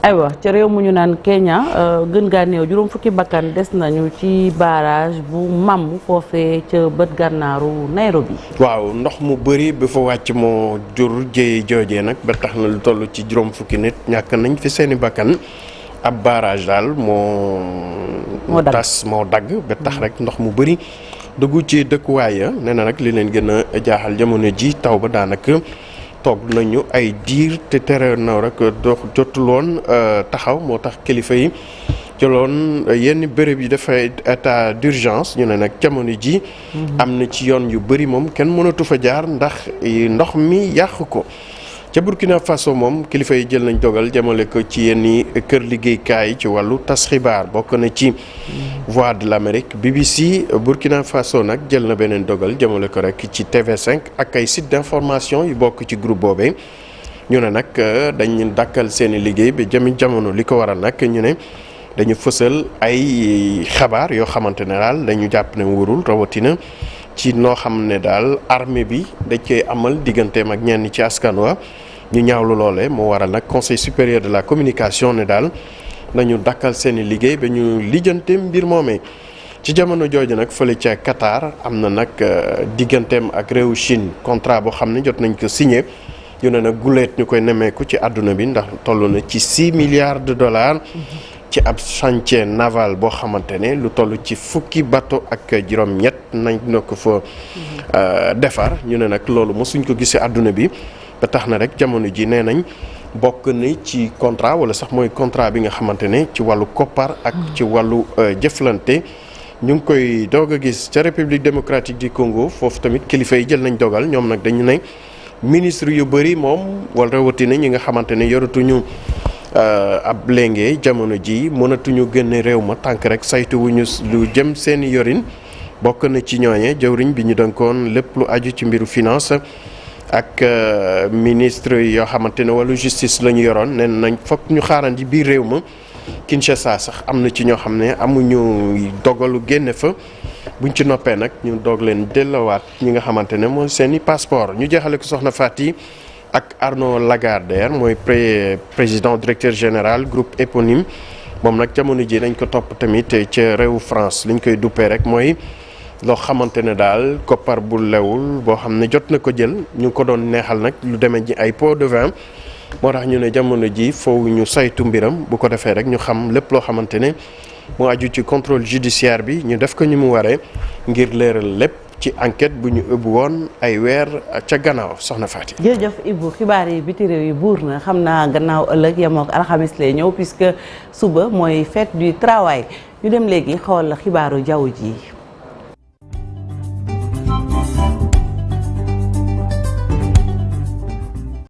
aywa ca réew mu ñu naan Kenya gën gaa néew juróom fukki bakkan des nañu ci barrage bu Mammu foofee ca bët gànnaaru Nairobi. waaw ndox mu bëri ba fa wàcc moo jur jéye joojee nag ba tax na lu toll ci juróom fukki nit ñàkk nañ fi seeni bakkan ab barrage daal moo dagg ba tax rek ndox mu bëri dugg ci dëkkuwaay ya nee na nag li leen gën a jaaxal jamono ji taw ba daanaka toog nañu ay diir te tere na rek dox jotul woon taxaw moo tax kilifa yi jëloon yenn béréb yi dafay état d'urgence ñu ne nag jamono ji am na ci yoon yu bëri moom kenn mënatu fa jaar ndax ndox mi yàq ko ca Burkina Faso moom kilifa yi jël nañ dogal jamale ko ci yenn kër liggéeykaay ci wàllu tas xibaar bokk na ci Voix de l'Amérique BBC Burkina Faso nag jël na beneen dogal jamale ko rek ci TV5 ak ay site d'information yu bokk ci groupe boobee ñu ne nag dañ dakkal seeni liggéey ba jamono li ko waral nag ñu ne dañu fësal ay xabaar yoo xamante ne daal dañu jàpp ne wóorul rawatina ci noo xam ne daal armée bi dañ koy amal digganteem ak ñenn ci askan wa ñu ñaawlu loole moo waral nag conseil supérieur de la communication ne daal nañu dakkal seeni liggéey ba ñu lijjanteem mbir moomee ci jamono jooju nag fële ca Qatar am na nag digganteem ak réewu Chine contrat boo xam ne jot nañ ko signé ñu ne nag guleet ñu koy nemmeeku ci àdduna bi ndax toll na ci 6 milliards de dollars ci ab chantier naval boo xamante ne lu toll ci fukki bateau ak juróom-ñett nañ na ko fa defar ñu ne nag loolu mosuñ ko gis ci àdduna bi ba tax na rek jamono ji nee nañ bokk na ci contrat wala sax mooy contrat bi nga xamante ne ci wàllu koppar ak ci wàllu jëflante ñu ngi koy doog a gis ca République démocratique du Congo foofu tamit kilifa yi jël nañ dogal ñoom nag dañu ne ministre yu bëri moom wala rawatina ñi nga xamante ne yoratuñu ab léegi jamono ji mënatuñu génne réew ma tànk rek saytuwuñu lu jëm seeni yorin bokk na ci ñooñe jawriñ bi ñu dënkoon lépp lu aju ci mbiru finance ak ministre yoo xamante ne wàllu justice la ñu yoroon nee nañ fokk ñu xaarandi biir réew ma Kinshasa sax am na ci ñoo xam ne amuñu dogalu génne fa buñ ci noppee nag ñu doog leen dellowaat ñi nga xamante ne mooy seeni passeport ñu jeexale ko soxna Fati ak Arnaud Lagardère mooy président directeur général groupe éponyme moom nag jamono ji dañ ko topp tamit ca réewu France liñ koy duppee rek mooy loo xamante ne daal koppar bu lewul boo xam ne jot na ko jël ñu ko doon neexal nag lu demee ji ay pot de vin moo tax ñu ne jamono ji foofu ñu saytu mbiram bu ko defee rek ñu xam lépp loo xamante ne moo aju ci contrôle judiciaire bi ñu def ko ñu mu waree ngir leeral lépp ci enquête bu ñu ëbb woon ay weer ca gannaaw soxna Faty. jërëjëf Ibou xibaar yi biti réew yi buur na xam naa gannaaw ëllëg yemoo ak alxamis lay ñëw puisque suba mooy fête du travail ñu dem léegi xool xibaaru jaww ji.